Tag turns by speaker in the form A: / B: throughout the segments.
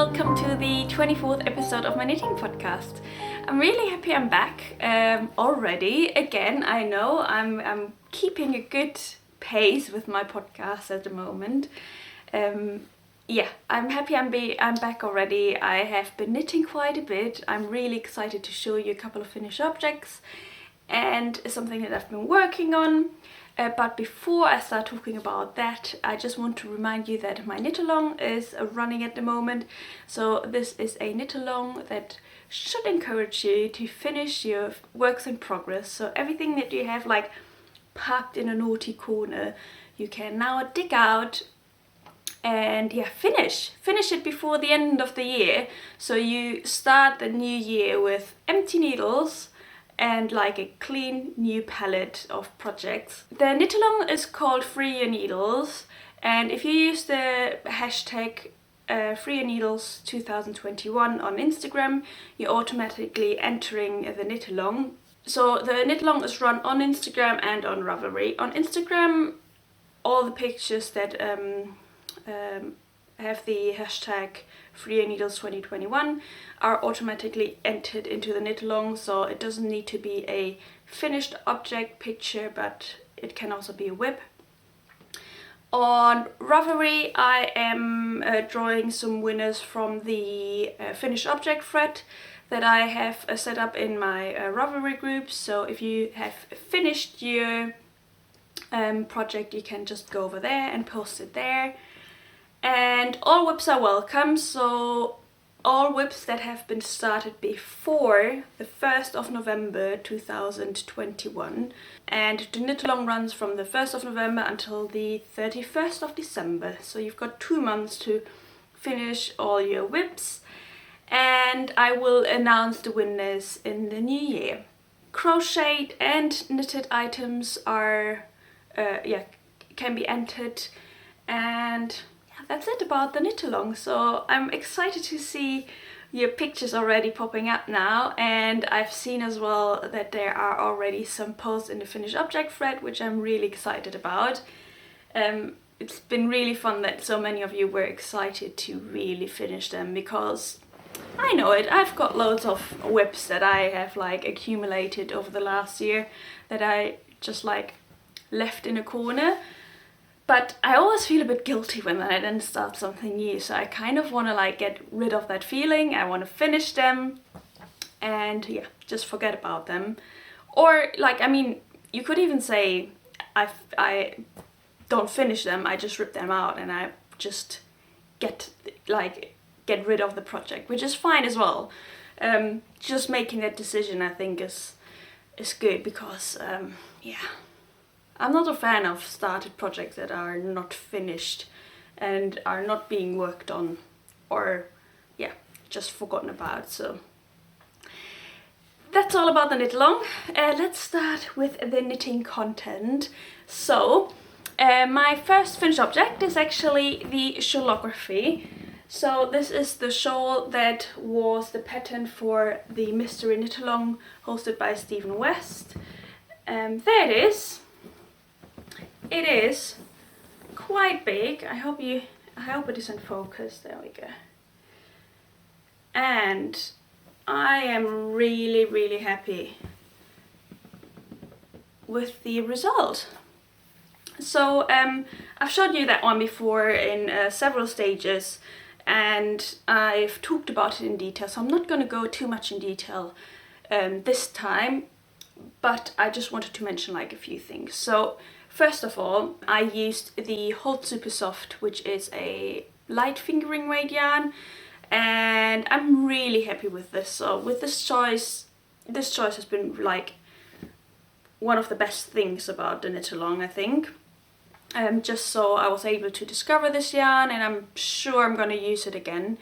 A: welcome to the 24th episode of my knitting podcast. I'm really happy I'm back already. Again, I know I'm keeping a good pace with my podcast at the moment. Yeah, I'm happy I'm back already. I have been knitting quite a bit. I'm really excited to show you a couple of finished objects and something that I've been working on. But before I start talking about that, I just want to remind you that my knit-along is running at the moment. So this is a knit-along that should encourage you to finish your works in progress. So everything that you have like parked in a naughty corner, you can now dig out and finish it before the end of the year. So you start the new year with empty needles and like a clean new palette of projects. The knit-along is called Free Your Needles, and if you use the hashtag Free Your Needles 2021 on Instagram, you're automatically entering the knit-along. So the knit-along is run on Instagram and on Ravelry. On Instagram, all the pictures that have the hashtag Free Your Needles 2021 are automatically entered into the knit-along, so it doesn't need to be a finished object picture, but it can also be a whip. On Ravelry, I am drawing some winners from the finished object thread that I have set up in my Ravelry group. So if you have finished your project, you can just go over there and post it there. And all whips are welcome, so all whips that have been started before the 1st of November 2021. And the knit-along runs from the 1st of November until the 31st of December. So you've got 2 months to finish all your whips. And I will announce the winners in the new year. Crocheted and knitted items are, can be entered. And that's it about the knit-along. So I'm excited to see your pictures already popping up now, and I've seen as well that there are already some posts in the finished object thread, which I'm really excited about. It's been really fun that so many of you were excited to really finish them, because I know it, I've got loads of whips that I have like accumulated over the last year that I just like left in a corner. But I always feel a bit guilty when I then start something new, so I kind of want to like get rid of that feeling. I want to finish them and just forget about them. Or like, I mean, you could even say I don't finish them, I just rip them out and I just get rid of the project, which is fine as well. Just making that decision, I think, is good, because I'm not a fan of started projects that are not finished and are not being worked on, or just forgotten about. So that's all about the knit-along. Let's start with the knitting content. So my first finished object is actually the Shawlography. So this is the shawl that was the pattern for the mystery knit-along hosted by Stephen West. There it is. It is quite big. I hope it is in focus. There we go. And I am really happy with the result. So I've showed you that one before in several stages, and I've talked about it in detail, so I'm not going to go too much in detail this time, but I just wanted to mention like a few things. So first of all, I used the Hold Super Soft, which is a light fingering weight yarn, and I'm really happy with this. So with this choice has been like one of the best things about the knit-along, I think. Just so I was able to discover this yarn, and I'm sure I'm going to use it again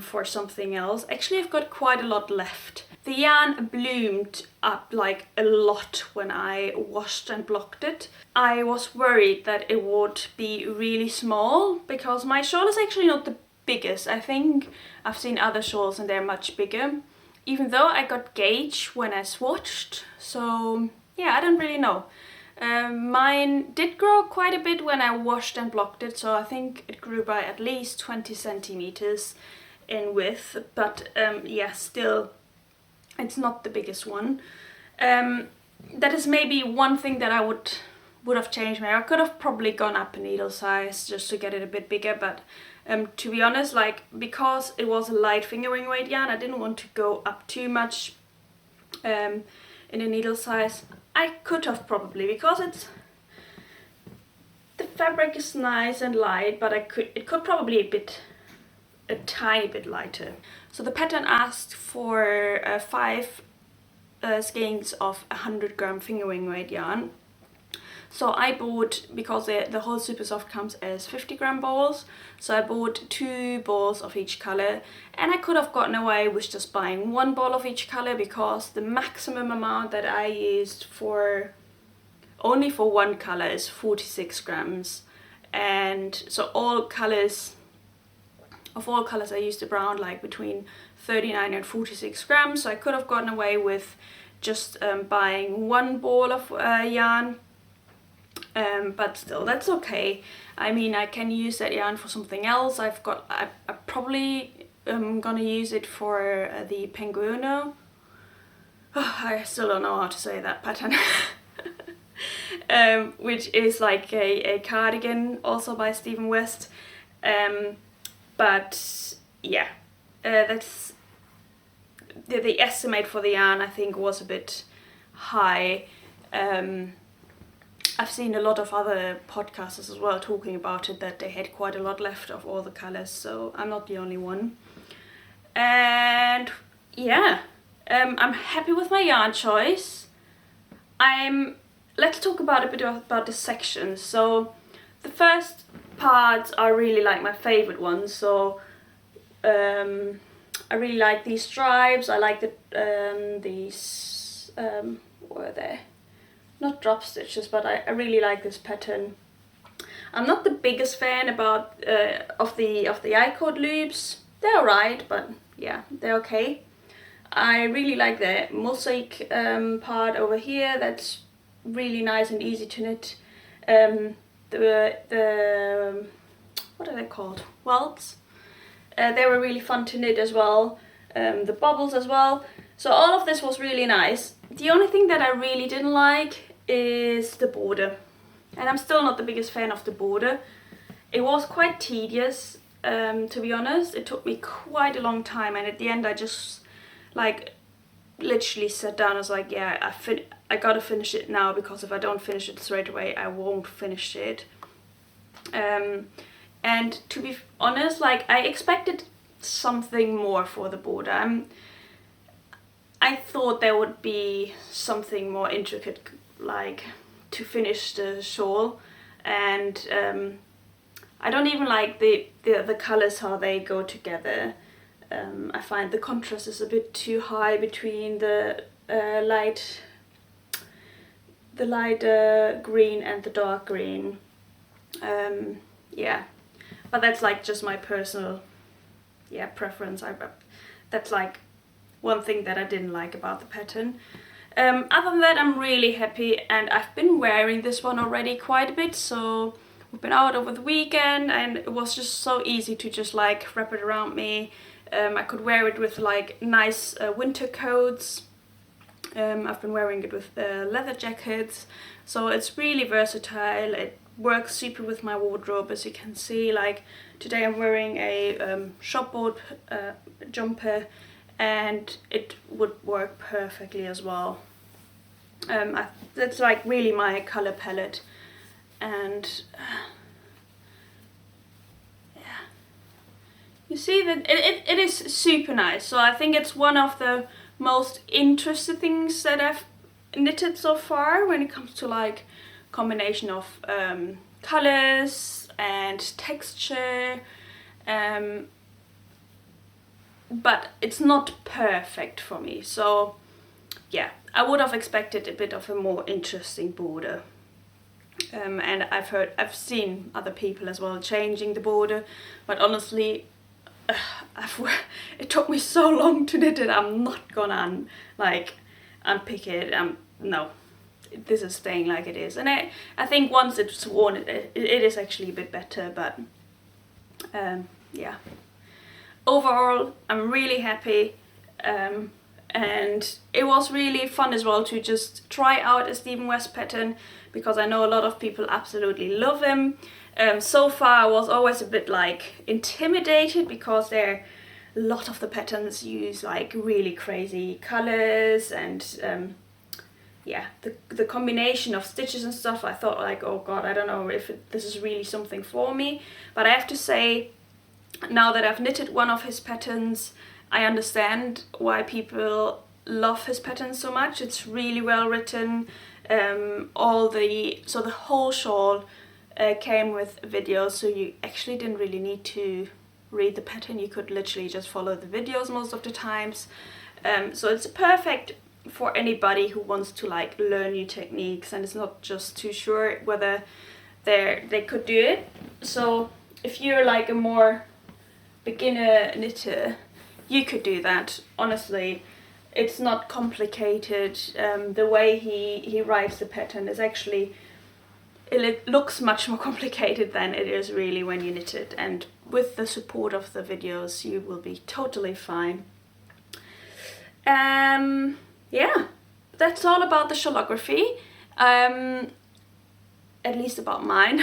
A: for something else. Actually, I've got quite a lot left. The yarn bloomed up like a lot when I washed and blocked it. I was worried that it would be really small, because my shawl is actually not the biggest. I think I've seen other shawls and they're much bigger, even though I got gauge when I swatched. So I don't really know. Mine did grow quite a bit when I washed and blocked it, so I think it grew by at least 20 centimeters. in width, but yeah, still it's not the biggest one. That is maybe one thing that I would have changed. Maybe I could have probably gone up a needle size just to get it a bit bigger, but to be honest, like, because it was a light fingering weight yarn, I didn't want to go up too much in a needle size. I could have probably, because the fabric is nice and light, but it could probably a tiny bit lighter. So the pattern asked for 5 skeins of 100-gram fingering weight yarn. So I bought, because the whole Super Soft comes as 50-gram balls, so I bought 2 balls of each color, and I could have gotten away with just buying 1 ball of each color, because the maximum amount that I used only for one color is 46 grams, and so all colors I used around like between 39 and 46 grams, so I could have gotten away with just buying 1 ball of yarn. But still, that's okay. I mean, I can use that yarn for something else. I probably gonna use it for the Penguino. Oh, I still don't know how to say that pattern. Which is like a cardigan, also by Stephen West. But yeah, that's the estimate for the yarn, I think, was a bit high. I've seen a lot of other podcasters as well talking about it, that they had quite a lot left of all the colours, so I'm not the only one. And yeah, I'm happy with my yarn choice. Let's talk about a bit about the sections. So the first parts are really like my favourite ones. So I really like these stripes. I like these what were they? Not drop stitches, but I really like this pattern. I'm not the biggest fan of the I-cord loops. They're alright, but yeah, they're okay. I really like the mosaic part over here. That's really nice and easy to knit. The what are they called? Welts. They were really fun to knit as well. The bubbles as well. So all of this was really nice. The only thing that I really didn't like is the border, and I'm still not the biggest fan of the border. It was quite tedious, to be honest. It took me quite a long time, and at the end I just like literally sat down. I was like, yeah, I gotta finish it now, because if I don't finish it straight away, I won't finish it. And to be honest, like, I expected something more for the border. I thought there would be something more intricate, like, to finish the shawl, and I don't even like the colors, how they go together. I find the contrast is a bit too high between the light green and the dark green. Yeah, but that's like just my personal preference. That's like one thing that I didn't like about the pattern. Other than that, I'm really happy, and I've been wearing this one already quite a bit. So we've been out over the weekend, and it was just so easy to just like wrap it around me. I could wear it with like nice winter coats. I've been wearing it with leather jackets, so it's really versatile. It works super with my wardrobe, as you can see. Like today I'm wearing a shopboard jumper, and it would work perfectly as well. That's like really my color palette, and yeah, you see that it is super nice. So I think it's one of the most interesting things that I've knitted so far when it comes to like combination of colors and texture. But it's not perfect for me, so yeah, I would have expected a bit of a more interesting border. And I've seen other people as well changing the border, but honestly, it took me so long to knit it. I'm not gonna unpick it. No, this is staying like it is, and I think once it's worn, it is actually a bit better. But yeah. overall, I'm really happy. And it was really fun as well to just try out a Stephen West pattern, because I know a lot of people absolutely love him. So far I was always a bit like intimidated, because a lot of the patterns use like really crazy colors, and yeah, the combination of stitches and stuff, I thought like, oh god, I don't know if this is really something for me. But I have to say, now that I've knitted one of his patterns, I understand why people love his patterns so much. It's really well written. So the whole shawl came with videos, so you actually didn't really need to read the pattern. You could literally just follow the videos most of the times. So it's perfect for anybody who wants to like learn new techniques and is not just too sure whether they could do it. So if you're like a more beginner knitter, you could do that. Honestly, it's not complicated. The way he writes the pattern is actually, it looks much more complicated than it is really when you knit it, and with the support of the videos you will be totally fine. Yeah, that's all about the Shawlography. At least about mine.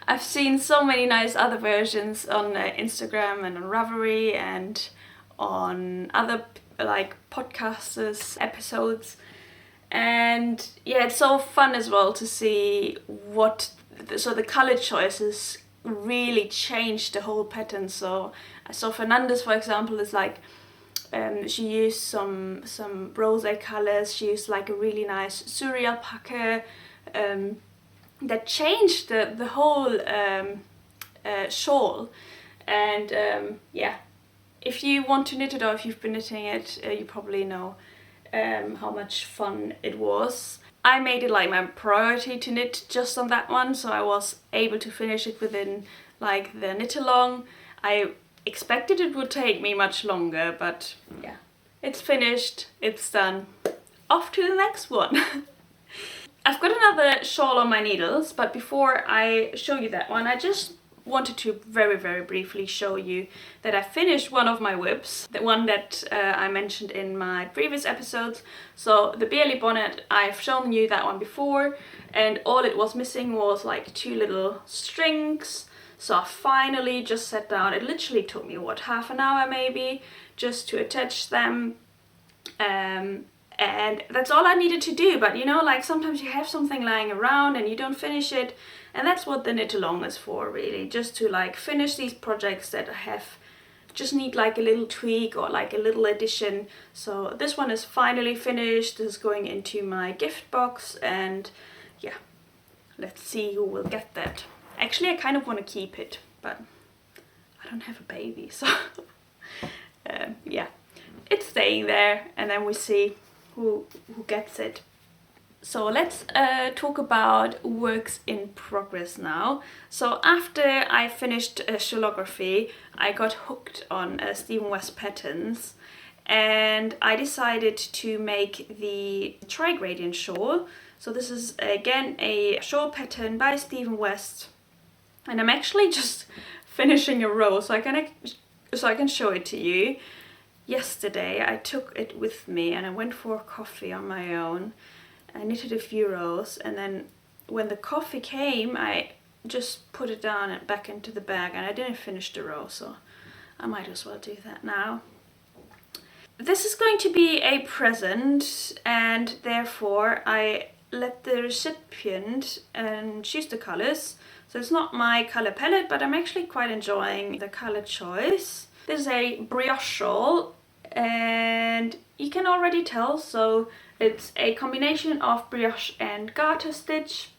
A: I've seen so many nice other versions on Instagram and on Ravelry and on other like podcasters episodes, and yeah, it's so fun as well to see so the color choices really changed the whole pattern. So I saw Fernanda's, for example, is like she used some rose colors. She used like a really nice Suri alpaca that changed the whole shawl. And yeah, if you want to knit it, or if you've been knitting it, you probably know how much fun it was. I made it like my priority to knit just on that one, so I was able to finish it within like the knit along. I expected it would take me much longer, but yeah, it's finished, it's done. Off to the next one. I've got another shawl on my needles, but before I show you that one, I just wanted to very, very briefly show you that I finished one of my whips, the one that I mentioned in my previous episodes. So the Barely Bonnet, I've shown you that one before, and all it was missing was like 2 little strings. So I finally just sat down. It literally took me, what, half an hour maybe, just to attach them. And that's all I needed to do. But you know, like sometimes you have something lying around and you don't finish it, and that's what the knit along is for, really, just to like finish these projects that just need like a little tweak or like a little addition. So this one is finally finished. This is going into my gift box, and yeah, let's see who will get that. Actually, I kind of want to keep it, but I don't have a baby, so yeah, it's staying there, and then we see who gets it. So let's talk about works in progress now. So after I finished Shawlography, I got hooked on Stephen West patterns, and I decided to make the Trigradient Shawl. So this is again a shawl pattern by Stephen West, and I'm actually just finishing a row so I can show it to you. Yesterday I took it with me and I went for a coffee on my own. I knitted a few rows, and then when the coffee came, I just put it down and back into the bag, and I didn't finish the row, so I might as well do that now. This is going to be a present, and therefore I let the recipient choose the colors. So it's not my color palette, but I'm actually quite enjoying the color choice. This is a brioche shawl, and you can already tell, so it's a combination of brioche and garter stitch.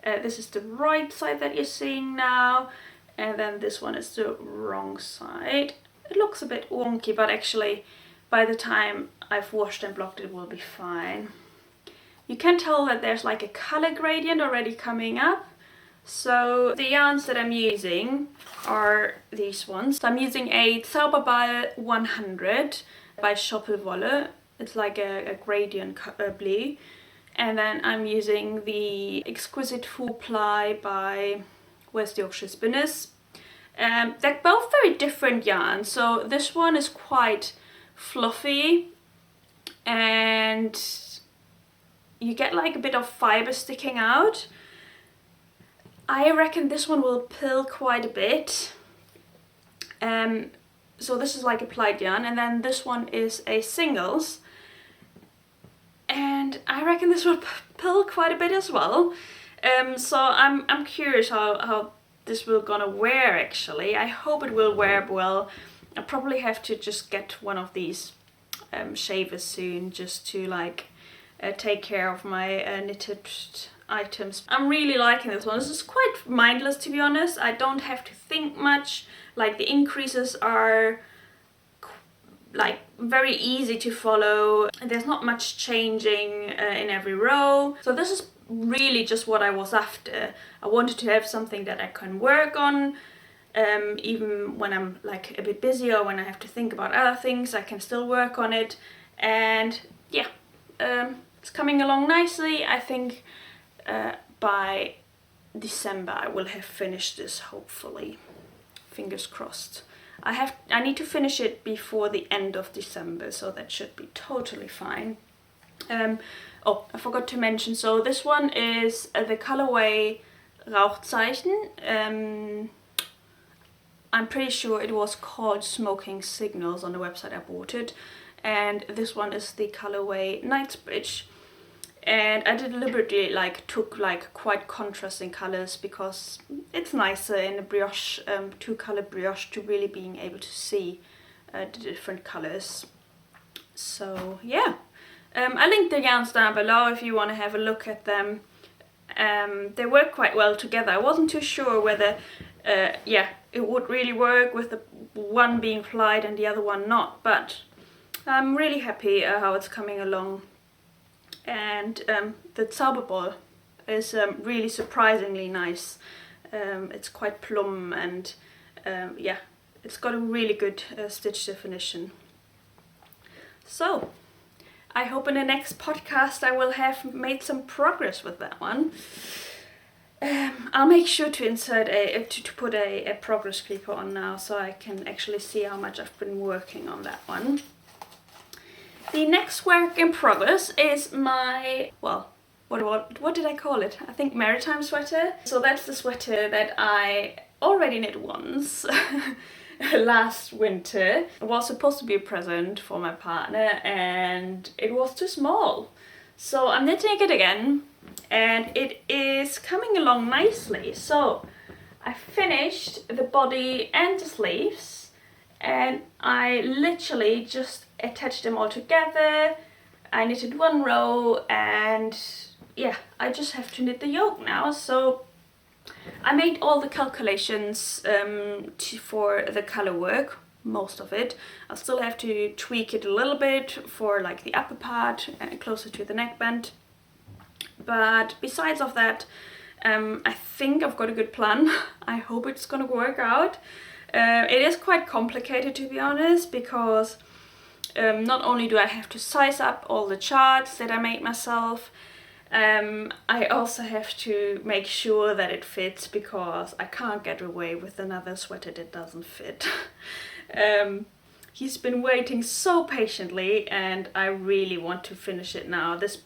A: This is the right side that you're seeing now, and then this one is the wrong side. It looks a bit wonky, but actually by the time I've washed and blocked it will be fine. You can tell that there's like a color gradient already coming up. So the yarns that I'm using are these ones. So I'm using a Zauberball 100 by Shopelwolle. It's like a gradient blue. And then I'm using the Exquisite Full Ply by West Yorkshire Spinners. They're both very different yarns. So this one is quite fluffy and you get like a bit of fiber sticking out. I reckon this one will pill quite a bit. So this is like a plied yarn, and then this one is a singles. And I reckon this will pill quite a bit as well. So I'm curious how this will gonna wear actually. I hope it will wear well. I'll probably have to just get one of these shavers soon, just to like take care of my knitted items. I'm really liking this one. This is quite mindless, to be honest. I don't have to think much. Like the increases are like very easy to follow. There's not much changing in every row. So this is really just what I was after. I wanted to have something that I can work on. Even when I'm like a bit busy or when I have to think about other things, I can still work on it. And yeah, it's coming along nicely. I think by December I will have finished this, hopefully. Fingers crossed. I need to finish it before the end of December, so that should be totally fine. Oh, I forgot to mention, so this one is the colorway Rauchzeichen. I'm pretty sure it was called Smoking Signals on the website I bought it. And this one is the colorway Knightsbridge. And I deliberately took quite contrasting colors because it's nicer in a brioche, two-color brioche, to really being able to see the different colors. So yeah, I linked the yarns down below if you want to have a look at them. They work quite well together. I wasn't too sure whether it would really work with the one being plied and the other one not, but I'm really happy how it's coming along. And the Zauberball is really surprisingly nice. It's quite plumb and yeah, it's got a really good stitch definition. So I hope in the next podcast I will have made some progress with that one. I'll make sure to insert to put a progress clipper on now, so I can actually see how much I've been working on that one. The next work in progress is my, well, what did I call it? I think Maritime Sweater. So that's the sweater that I already knit once last winter. It was supposed to be a present for my partner and it was too small. So I'm knitting it again and it is coming along nicely. So I finished the body and the sleeves and I literally just attached them all together. I knitted one row and yeah, I just have to knit the yoke now. So I made all the calculations for the color work, most of it. I'll still have to tweak it a little bit for like the upper part closer to the neckband. But besides of that, I think I've got a good plan. I hope it's gonna work out. It is quite complicated, to be honest, because not only do I have to size up all the charts that I made myself, I also have to make sure that it fits, because I can't get away with another sweater that doesn't fit. He's been waiting so patiently and I really want to finish it now. This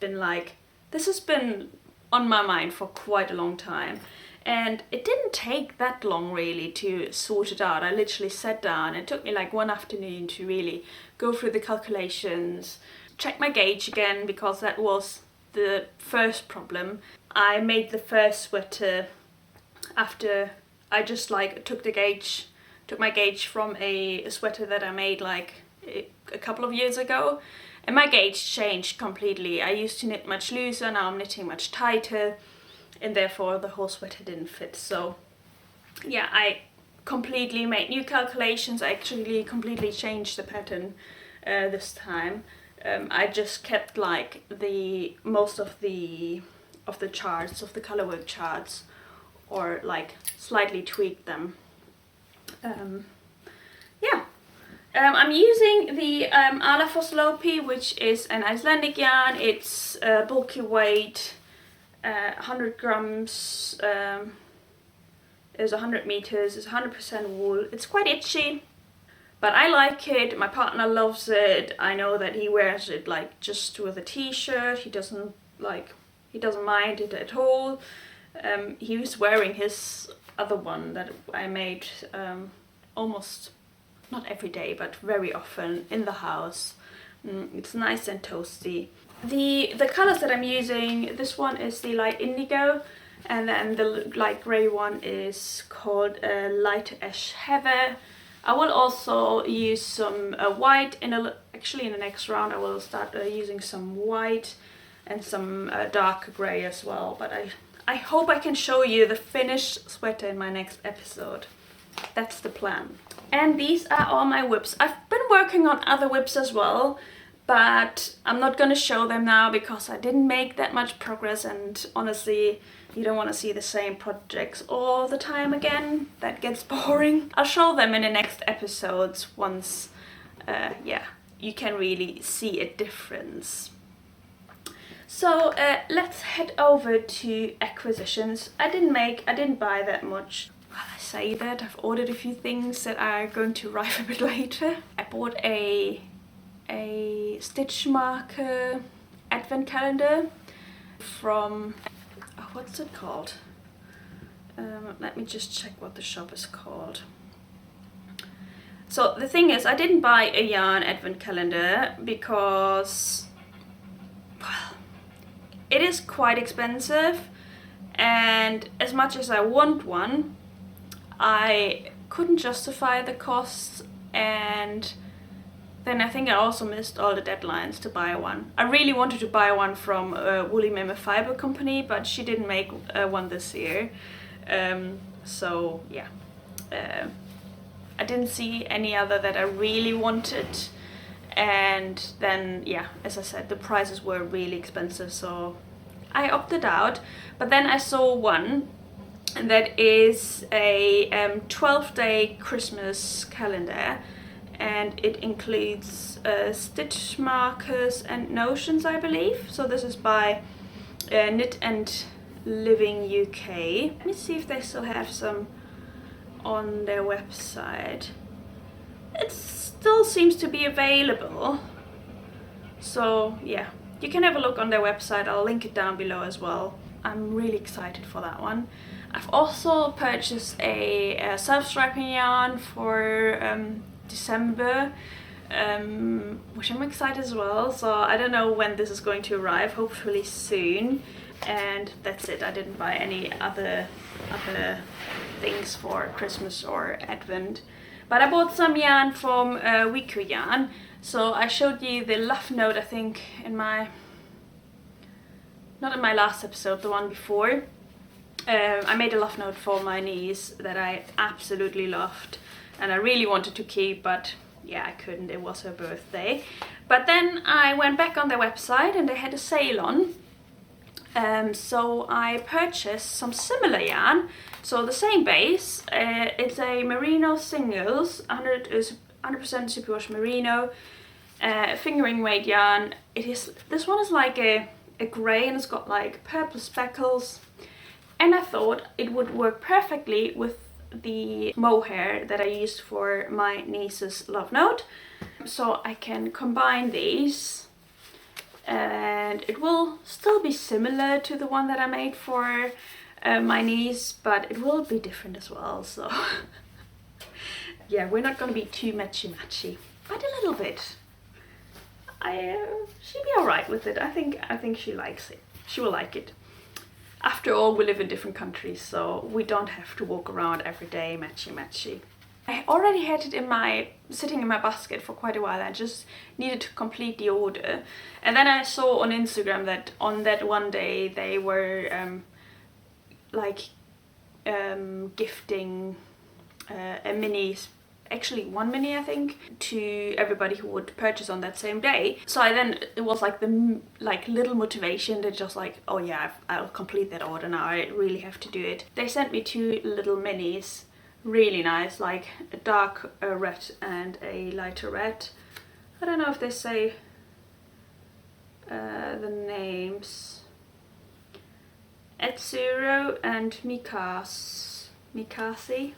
A: has been on my mind for quite a long time. And it didn't take that long really to sort it out. I literally sat down. It took me like one afternoon to really go through the calculations, check my gauge again, because that was the first problem. I made the first sweater after I just took my gauge from a sweater that I made like a couple of years ago, and my gauge changed completely. I used to knit much looser, now I'm knitting much tighter, and therefore the whole sweater didn't fit. So yeah, I completely made new calculations. I actually completely changed the pattern this time. I just kept like most of the charts, of the colorwork charts, or like slightly tweaked them. Yeah. I'm using the Ala Foslopi, which is an Icelandic yarn. It's bulky weight, 100 grams, It's 100 meters, it's 100% wool. It's quite itchy, but I like it. My partner loves it. I know that he wears it like just with a t-shirt. He doesn't mind it at all. He was wearing his other one that I made almost, not every day, but very often in the house. It's nice and toasty. The colors that I'm using, this one is the light indigo, and then the light grey one is called light ash heather. I will also use some white actually in the next round I will start using some white and some dark grey as well, but I hope I can show you the finished sweater in my next episode. That's the plan. And these are all my whips. I've been working on other whips as well, but I'm not gonna show them now because I didn't make that much progress, and honestly, you don't want to see the same projects all the time again. That gets boring. I'll show them in the next episodes once, yeah, you can really see a difference. So let's head over to acquisitions. I didn't buy that much. Well, I say that, I've ordered a few things that are going to arrive a bit later. I bought a stitch marker advent calendar from, oh, what's it called? Let me just check what the shop is called. So the thing is, I didn't buy a yarn advent calendar because, well, it is quite expensive, and as much as I want one, I couldn't justify the costs, and then I think I also missed all the deadlines to buy one. I really wanted to buy one from Woolly Mammoth Fiber Company, but she didn't make one this year. So yeah, I didn't see any other that I really wanted. And then, yeah, as I said, the prices were really expensive, so I opted out. But then I saw one that is a 12-day Christmas calendar, and it includes stitch markers and notions, I believe. So this is by Knit and Living UK. Let me see if they still have some on their website. It still seems to be available, so yeah, you can have a look on their website. I'll link it down below as well. I'm really excited for that one. I've also purchased a self-striping yarn for December, which I'm excited as well. So I don't know when this is going to arrive, hopefully soon. And that's it. I didn't buy any other things for Christmas or Advent. But I bought some yarn from Wiku Yarn. So I showed you the love note, I think, in my, not in my last episode, the one before. I made a love note for my niece that I absolutely loved, and I really wanted to keep, but yeah, I couldn't. It was her birthday. But then I went back on their website and they had a sale on. So I purchased some similar yarn. So the same base, it's a merino singles, 100% superwash merino, fingering weight yarn. This one is like a grey, and it's got like purple speckles. And I thought it would work perfectly with the mohair that I used for my niece's love note. So I can combine these, and it will still be similar to the one that I made for my niece, but it will be different as well. So yeah, we're not going to be too matchy, but a little bit. She'll be alright with it. I think she likes it. She will like it. After all, we live in different countries, so we don't have to walk around every day matchy. I already had it sitting in my basket for quite a while. I just needed to complete the order. And then I saw on Instagram that on that one day they were gifting a mini, actually one mini I think, to everybody who would purchase on that same day. So it was like the little motivation to just like, oh yeah, I'll complete that order now, I really have to do it. They sent me 2 little minis, really nice, like a dark red and a lighter red. I don't know if they say the names. Etsuro and Mikas. Mikasi.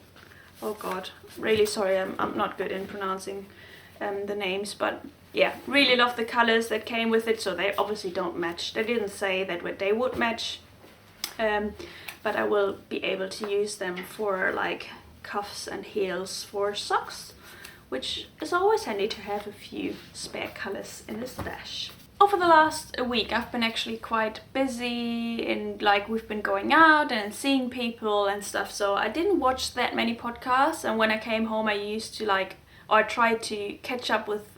A: Oh god, really sorry, I'm not good in pronouncing the names, but yeah, really love the colors that came with it. So they obviously don't match. They didn't say that they would match, but I will be able to use them for like cuffs and heels for socks, which is always handy to have a few spare colors in the stash. Over the last week I've been actually quite busy and like we've been going out and seeing people and stuff, so I didn't watch that many podcasts, and when I came home I used to I tried to catch up with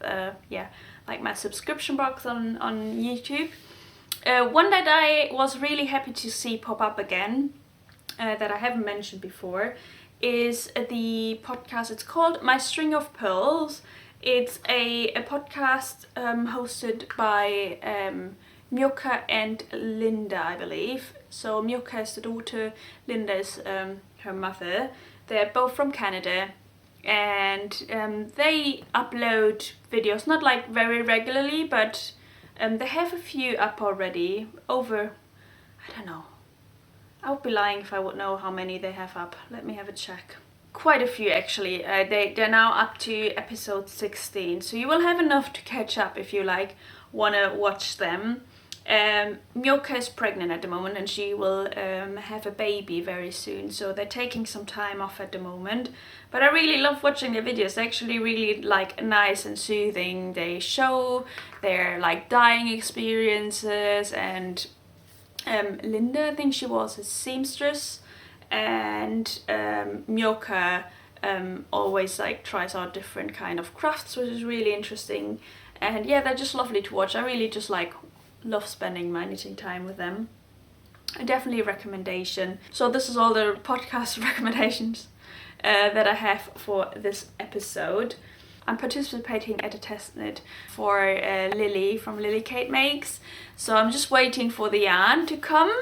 A: like my subscription box on YouTube. One that I was really happy to see pop up again, that I haven't mentioned before, is the podcast. It's called My String of Pearls. It's a podcast hosted by Myoka and Linda, I believe. So Myoka is the daughter, Linda is her mother. They're both from Canada, and they upload videos, not like very regularly, but they have a few up already. Over, I don't know, I would be lying if I would know how many they have up. Let me have a check. Quite a few actually. They're now up to episode 16, so you will have enough to catch up if you like wanna watch them. Myoka is pregnant at the moment, and she will have a baby very soon, so they're taking some time off at the moment. But I really love watching their videos. They're actually really like nice and soothing. They show their like dyeing experiences, and Linda, I think she was a seamstress, and Myoka always like tries out different kind of crafts, which is really interesting. And yeah, they're just lovely to watch. I really just like love spending my knitting time with them. Definitely a recommendation. So this is all the podcast recommendations that I have for this episode. I'm participating at a test knit for Lily from Lily Kate Makes, so I'm just waiting for the yarn to come,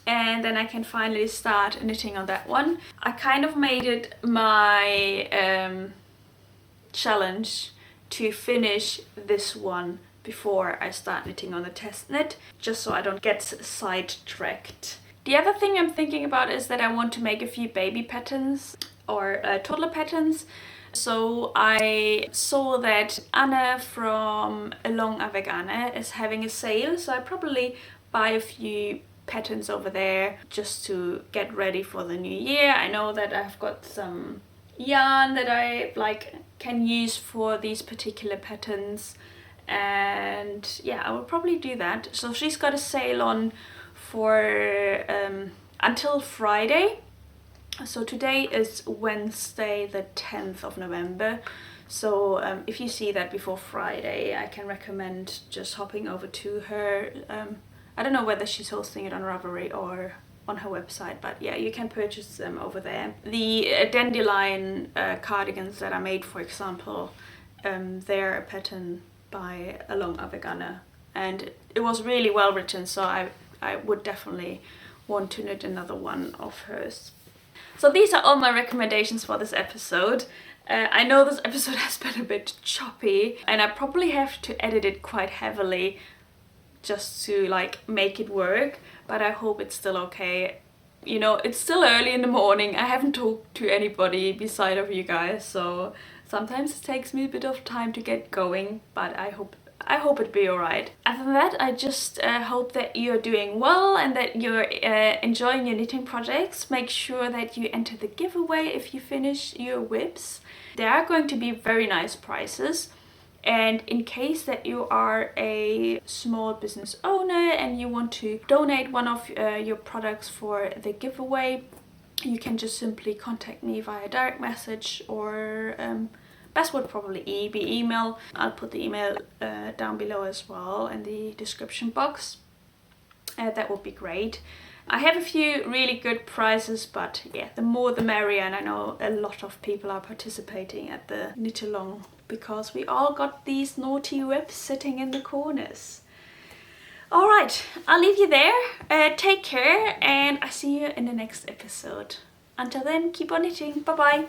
A: and then I can finally start knitting on that one. I kind of made it my challenge to finish this one before I start knitting on the test knit, just so I don't get sidetracked. The other thing I'm thinking about is that I want to make a few baby patterns or toddler patterns. So I saw that Anna from Along Avec Anna is having a sale, so I probably buy a few patterns over there just to get ready for the new year. I know that I've got some yarn that I like can use for these particular patterns, and yeah, I will probably do that. So she's got a sale on for until Friday. So today is Wednesday the 10th of November, so if you see that before Friday, I can recommend just hopping over to her. I don't know whether she's hosting it on Ravelry or on her website, but yeah, you can purchase them over there. The dandelion cardigans that I made, for example, they're a pattern by Along Avec Anna, and it was really well written, so I would definitely want to knit another one of hers. So these are all my recommendations for this episode. I know this episode has been a bit choppy, and I probably have to edit it quite heavily just to like make it work, but I hope it's still okay. You know, it's still early in the morning. I haven't talked to anybody beside of you guys, so sometimes it takes me a bit of time to get going, but I hope it'll be alright. Other than that, I just hope that you're doing well and that you're enjoying your knitting projects. Make sure that you enter the giveaway if you finish your WIPs. There are going to be very nice prizes, and in case that you are a small business owner and you want to donate one of your products for the giveaway, you can just simply contact me via direct message, or best would probably be email. I'll put the email down below as well in the description box. That would be great. I have a few really good prizes, but yeah, the more the merrier, and I know a lot of people are participating at the knit along because we all got these naughty WIPs sitting in the corners. Alright, I'll leave you there. Take care, and I see you in the next episode. Until then, keep on knitting. Bye bye.